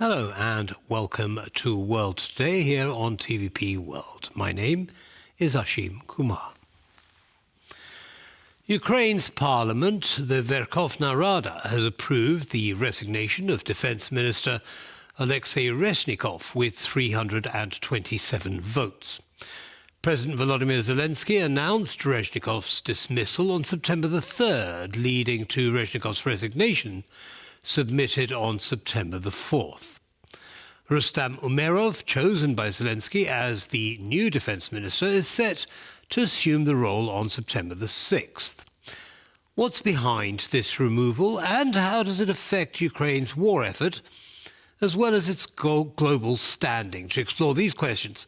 Hello and welcome to World Today here on TVP World. My name is Ashim Kumar. Ukraine's parliament, the Verkhovna Rada, has approved the resignation of Defense Minister Alexei Reznikov with 327 votes. President Volodymyr Zelensky announced Reznikov's dismissal on September the 3rd, leading to Reznikov's resignation submitted on September the 4th. Rustam Umerov, chosen by Zelensky as the new defense minister, is set to assume the role on September the 6th. What's behind this removal and how does it affect Ukraine's war effort, as well as its global standing? To explore these questions,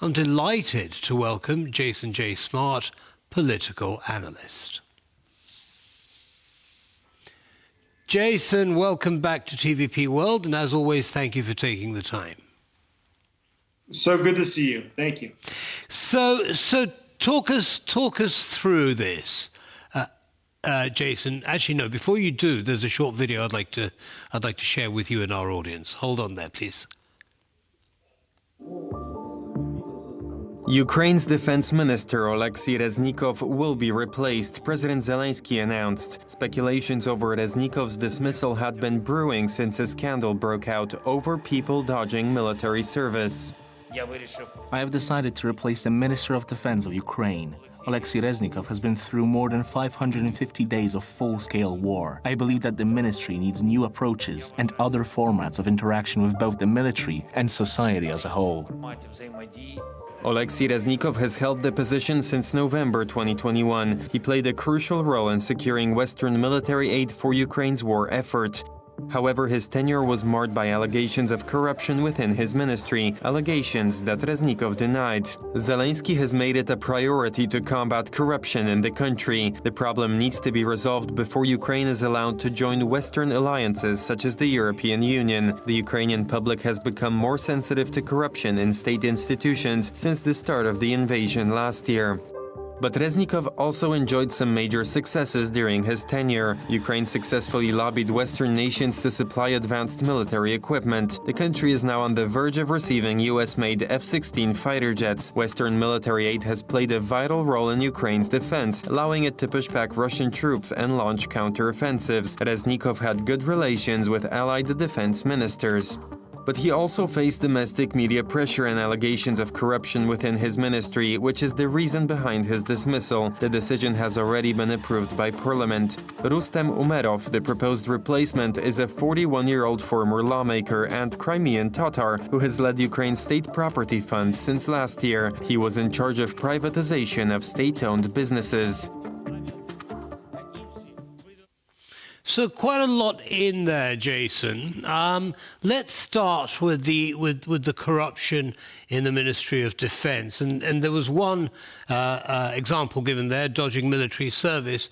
I'm delighted to welcome Jeyson Джей Смарт, political analyst. Jeyson, welcome back to TVP World, and as always, thank you for taking the time. So good to see you. Thank you. So talk us through this, Jeyson. Actually, no. Before you do, there's a short video I'd like to share with you and our audience. Hold on there, please. Ukraine's defense minister Oleksiy Reznikov will be replaced, President Zelensky announced. Speculations over Reznikov's dismissal had been brewing since a scandal broke out over people dodging military service. I have decided to replace the Minister of Defense of Ukraine. Oleksiy Reznikov has been through more than 550 days of full-scale war. I believe that the ministry needs new approaches and other formats of interaction with both the military and society as a whole. Oleksiy Reznikov has held the position since November 2021. He played a crucial role in securing Western military aid for Ukraine's war effort. However, his tenure was marred by allegations of corruption within his ministry, allegations that Reznikov denied. Zelensky has made it a priority to combat corruption in the country. The problem needs to be resolved before Ukraine is allowed to join Western alliances such as the European Union. The Ukrainian public has become more sensitive to corruption in state institutions since the start of the invasion last year. But Reznikov also enjoyed some major successes during his tenure. Ukraine successfully lobbied Western nations to supply advanced military equipment. The country is now on the verge of receiving US-made F-16 fighter jets. Western military aid has played a vital role in Ukraine's defense, allowing it to push back Russian troops and launch counteroffensives. Reznikov had good relations with allied defense ministers. But he also faced domestic media pressure and allegations of corruption within his ministry, which is the reason behind his dismissal. The decision has already been approved by Parliament. Rustam Umerov, the proposed replacement, is a 41-year-old former lawmaker and Crimean Tatar who has led Ukraine's state property fund since last year. He was in charge of privatization of state-owned businesses. So quite a lot in there, Jeyson. Let's start with the corruption in the Ministry of Defense, and there was one example given there, dodging military service,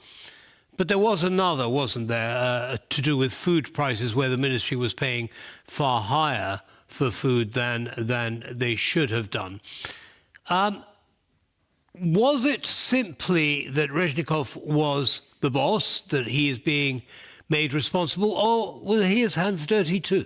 but there was another, wasn't there, to do with food prices, where the ministry was paying far higher for food than they should have done. Was it simply that Reznikov was the boss, that he is being made responsible, or were his hands dirty too?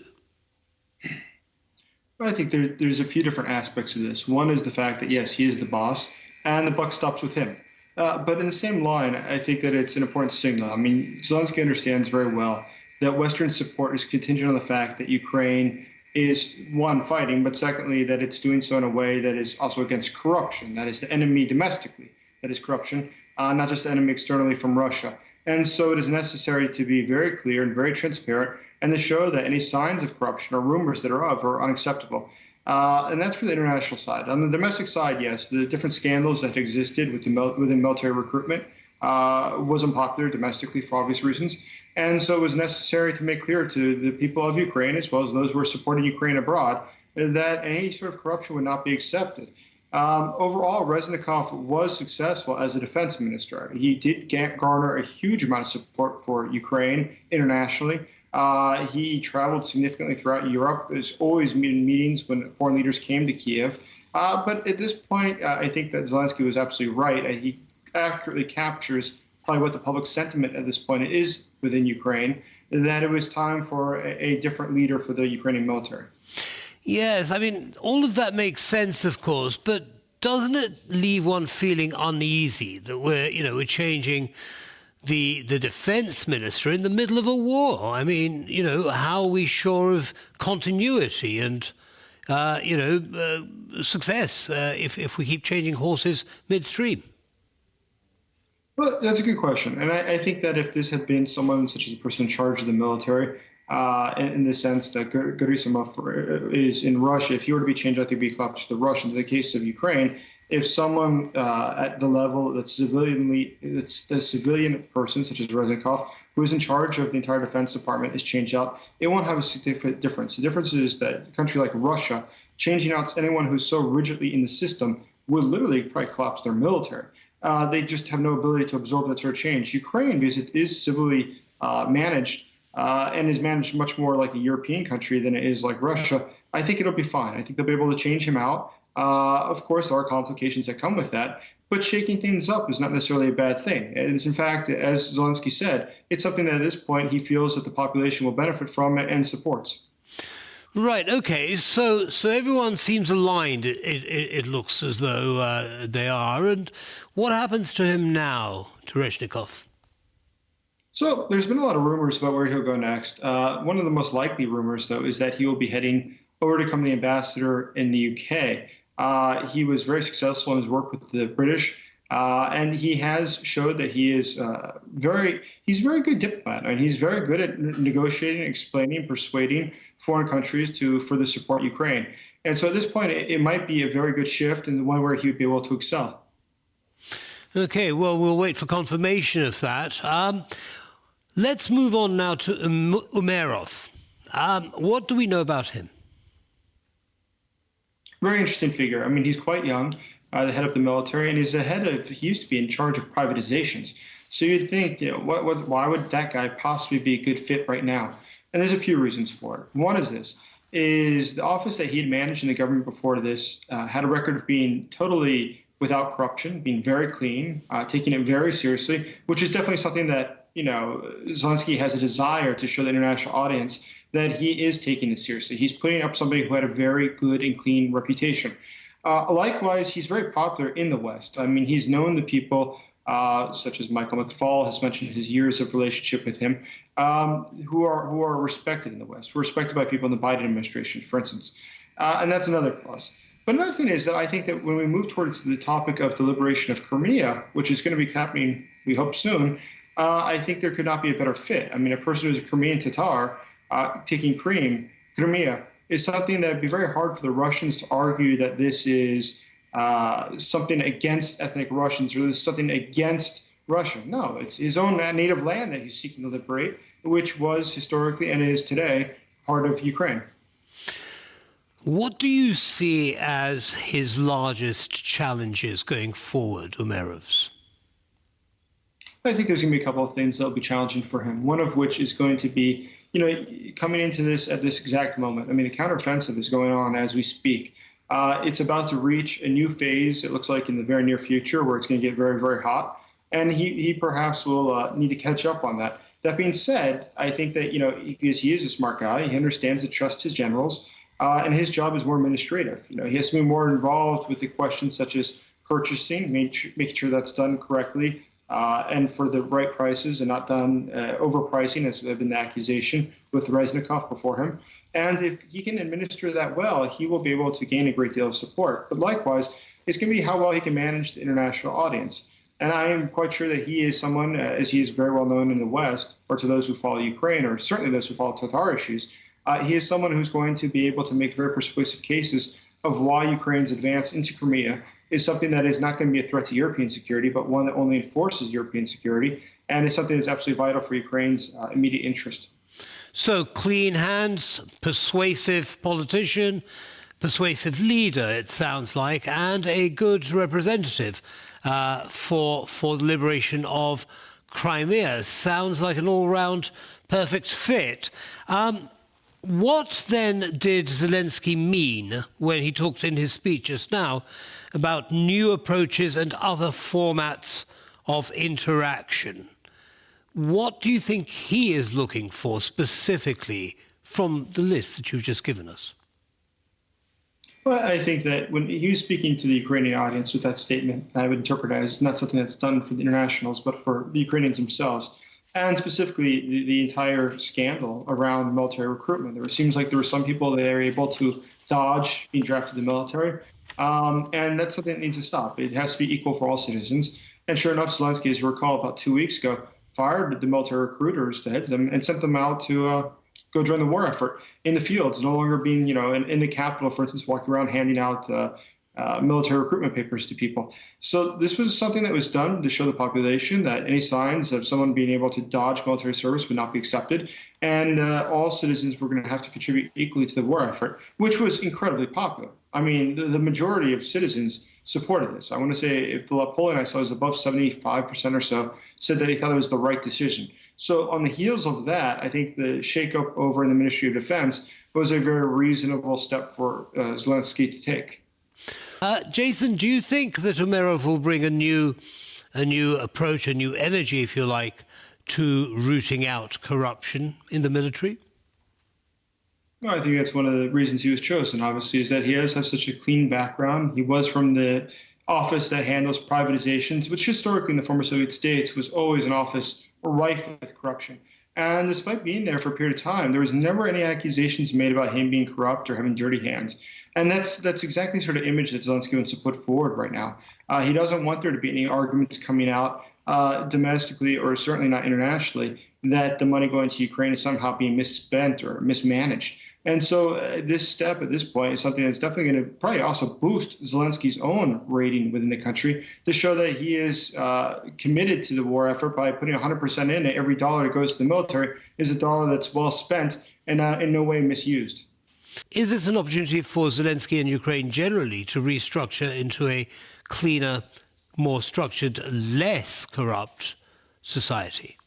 I think there's a few different aspects of this. One is the fact that, yes, he is the boss, and the buck stops with him. But in the same line, I think that it's an important signal. I mean, Zelensky understands very well that Western support is contingent on the fact that Ukraine is, one, fighting, but secondly, that it's doing so in a way that is also against corruption. That is the enemy domestically. That is corruption, not just the enemy externally from Russia. And so it is necessary to be very clear and very transparent and to show that any signs of corruption or rumors thereof are unacceptable. And that's for the international side. On the domestic side, yes, the different scandals that existed within military recruitment was unpopular domestically for obvious reasons. And so it was necessary to make clear to the people of Ukraine, as well as those who are supporting Ukraine abroad, that any sort of corruption would not be accepted. Overall, Reznikov was successful as a defense minister. He did garner a huge amount of support for Ukraine internationally. He traveled significantly throughout Europe. There's always meetings when foreign leaders came to Kiev. But at this point, I think that Zelensky was absolutely right. He accurately captures probably what the public sentiment at this point is within Ukraine, that it was time for a different leader for the Ukrainian military. Yes, I mean, all of that makes sense, of course, but doesn't it leave one feeling uneasy that we're changing the defense minister in the middle of a war? I mean, how are we sure of continuity and, success if we keep changing horses midstream? Well, that's a good question. And I think that if this had been someone such as a person in charge of the military, in the sense that Gerasimov is in Russia, if he were to be changed, I think it'd be collapsed to the Russians. In the case of Ukraine, if someone at the level that's the civilian person, such as Reznikov, who is in charge of the entire Defense Department, is changed out, it won't have a significant difference. The difference is that a country like Russia, changing out anyone who's so rigidly in the system would literally probably collapse their military. They just have no ability to absorb that sort of change. Ukraine, because it is civilly managed and is managed much more like a European country than it is like Russia, I think it'll be fine. I think they'll be able to change him out. Of course, there are complications that come with that, but shaking things up is not necessarily a bad thing. It's, in fact, as Zelensky said, it's something that at this point he feels that the population will benefit from and supports. Right. Okay. So everyone seems aligned. It looks as though they are. And what happens to him now, to Reznikov? So there's been a lot of rumors about where he'll go next. One of the most likely rumors, though, is that he will be heading over to become the ambassador in the UK. He was very successful in his work with the British. And he has showed that he is he's a very good diplomat, and he's very good at negotiating, explaining, persuading foreign countries to further support Ukraine. And so at this point, it might be a very good shift and one where he would be able to excel. Okay, well, we'll wait for confirmation of that. Let's move on now to Umerov. What do we know about him? Very interesting figure. I mean, he's quite young. The head of the military, and he used to be in charge of privatizations. So you'd think, why would that guy possibly be a good fit right now? And there's a few reasons for it. One is the office that he had managed in the government before this had a record of being totally without corruption, being very clean, taking it very seriously, which is definitely something that, Zelensky has a desire to show the international audience that he is taking it seriously. He's putting up somebody who had a very good and clean reputation. Likewise, he's very popular in the West. I mean, he's known to people such as Michael McFaul has mentioned his years of relationship with him, who are respected in the West, who are respected by people in the Biden administration, for instance. And that's another plus. But another thing is that I think that when we move towards the topic of the liberation of Crimea, which is going to be happening, we hope soon, I think there could not be a better fit. I mean, a person who's a Crimean Tatar taking Crimea, is something that would be very hard for the Russians to argue that this is something against ethnic Russians or this is something against Russia. No, it's his own native land that he's seeking to liberate, which was historically and is today part of Ukraine. What do you see as his largest challenges going forward, Umerov's? I think there's going to be a couple of things that will be challenging for him, one of which is going to be coming into this at this exact moment. I mean, the counteroffensive is going on as we speak. It's about to reach a new phase, it looks like, in the very near future, where it's going to get very, very hot. And he perhaps will need to catch up on that. That being said, I think that, because he is a smart guy, he understands to trust his generals, and his job is more administrative. He has to be more involved with the questions such as purchasing, making sure that's done correctly, and for the right prices and not done overpricing, as has been the accusation with Reznikov before him. And if he can administer that well, he will be able to gain a great deal of support. But likewise, it's going to be how well he can manage the international audience. And I am quite sure that he is someone, as he is very well known in the West, or to those who follow Ukraine, or certainly those who follow Tatar issues, he is someone who's going to be able to make very persuasive cases of why Ukraine's advance into Crimea is something that is not going to be a threat to European security, but one that only enforces European security, and is something that's absolutely vital for Ukraine's immediate interest. So clean hands, persuasive politician, persuasive leader, it sounds like, and a good representative for the liberation of Crimea. Sounds like an all-round perfect fit. What then did Zelensky mean when he talked in his speech just now about new approaches and other formats of interaction. What do you think he is looking for specifically from the list that you've just given us? Well, I think that when he was speaking to the Ukrainian audience with that statement, I would interpret it as not something that's done for the internationals, but for the Ukrainians themselves. And specifically, the entire scandal around military recruitment. It seems like there were some people that are able to dodge being drafted in the military. And that's something that needs to stop. It has to be equal for all citizens. And sure enough, Zelensky, as you recall, about 2 weeks ago, fired the military recruiters, the heads of them, and sent them out to go join the war effort in the fields, no longer being, in the capital, for instance, walking around handing out military recruitment papers to people. So this was something that was done to show the population that any signs of someone being able to dodge military service would not be accepted, and all citizens were going to have to contribute equally to the war effort, which was incredibly popular. I mean, the majority of citizens supported this. I want to say if the polling I saw was above 75% or so said that they thought it was the right decision. So on the heels of that, I think the shakeup over in the Ministry of Defense was a very reasonable step for Zelensky to take. Jason, do you think that Umerov will bring a new approach, a new energy, if you like, to rooting out corruption in the military? I think that's one of the reasons he was chosen, obviously, is that he does have such a clean background. He was from the office that handles privatizations, which historically in the former Soviet states was always an office rife with corruption. And despite being there for a period of time, there was never any accusations made about him being corrupt or having dirty hands. And that's exactly the sort of image that Zelensky wants to put forward right now. He doesn't want there to be any arguments coming out domestically or certainly not internationally that the money going to Ukraine is somehow being misspent or mismanaged. And so this step at this point is something that's definitely going to probably also boost Zelensky's own rating within the country to show that he is committed to the war effort by putting 100% in it. Every dollar that goes to the military is a dollar that's well spent and in no way misused. Is this an opportunity for Zelensky and Ukraine generally to restructure into a cleaner, more structured, less corrupt society?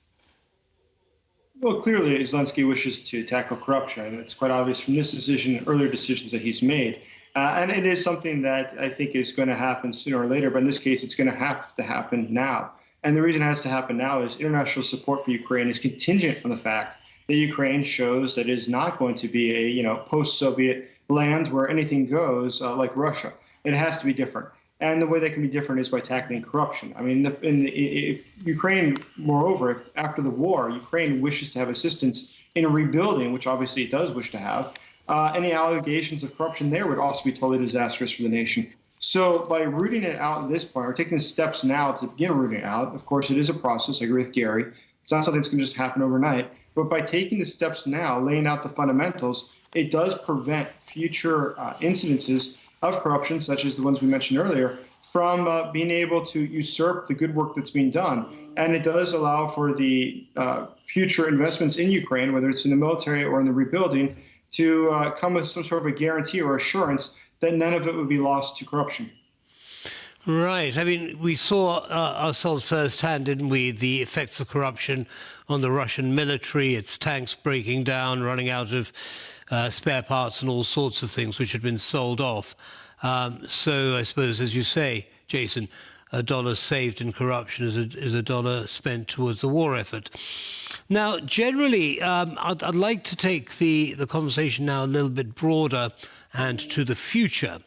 Well, clearly, Zelensky wishes to tackle corruption. And it's quite obvious from this decision and earlier decisions that he's made. And it is something that I think is going to happen sooner or later. But in this case, it's going to have to happen now. And the reason it has to happen now is international support for Ukraine is contingent on the fact that Ukraine shows that it is not going to be a post-Soviet land where anything goes like Russia. It has to be different. And the way that can be different is by tackling corruption. I mean, if Ukraine, moreover, if after the war, Ukraine wishes to have assistance in rebuilding, which obviously it does wish to have, any allegations of corruption there would also be totally disastrous for the nation. So by rooting it out at this point, or taking steps now to begin rooting it out, of course, it is a process. I agree with Gary. It's not something that's going to just happen overnight. But by taking the steps now, laying out the fundamentals, it does prevent future incidences of corruption, such as the ones we mentioned earlier, from being able to usurp the good work that's being done. And it does allow for the future investments in Ukraine, whether it's in the military or in the rebuilding, to come with some sort of a guarantee or assurance that none of it would be lost to corruption. Right. I mean, we saw ourselves firsthand, didn't we, the effects of corruption on the Russian military, its tanks breaking down, running out of spare parts and all sorts of things which had been sold off. So I suppose, as you say, Jason, a dollar saved in corruption is a dollar spent towards the war effort. Now, generally, I'd like to take the conversation now a little bit broader and to the future.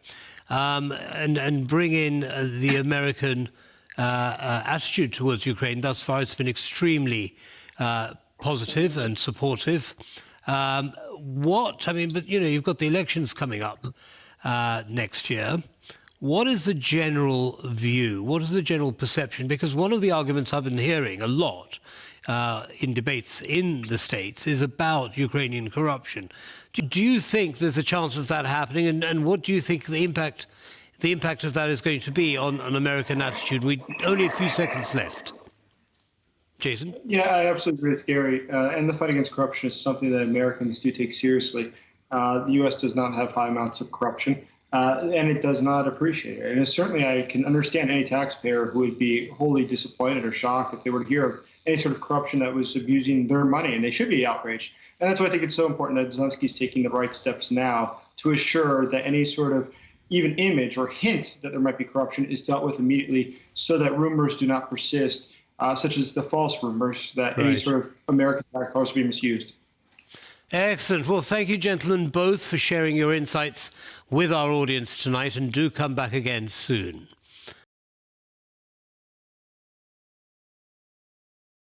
And bring in the American attitude towards Ukraine. Thus far, it's been extremely positive and supportive. But you've got the elections coming up next year. What is the general view? What is the general perception? Because one of the arguments I've been hearing a lot in debates in the States is about Ukrainian corruption. Do you think there's a chance of that happening? And what do you think the impact of that is going to be on an American attitude? We only a few seconds left. Jason? Yeah, I absolutely agree with Gary. And the fight against corruption is something that Americans do take seriously. The U.S. does not have high amounts of corruption, and it does not appreciate it. And certainly I can understand any taxpayer who would be wholly disappointed or shocked if they were to hear of any sort of corruption that was abusing their money, and they should be outraged. And that's why I think it's so important that Zelensky's taking the right steps now to assure that any sort of even image or hint that there might be corruption is dealt with immediately so that rumors do not persist, such as the false rumors that any Right. sort of American tax laws will be misused. Excellent. Well, thank you, gentlemen, both for sharing your insights with our audience tonight, and do come back again soon.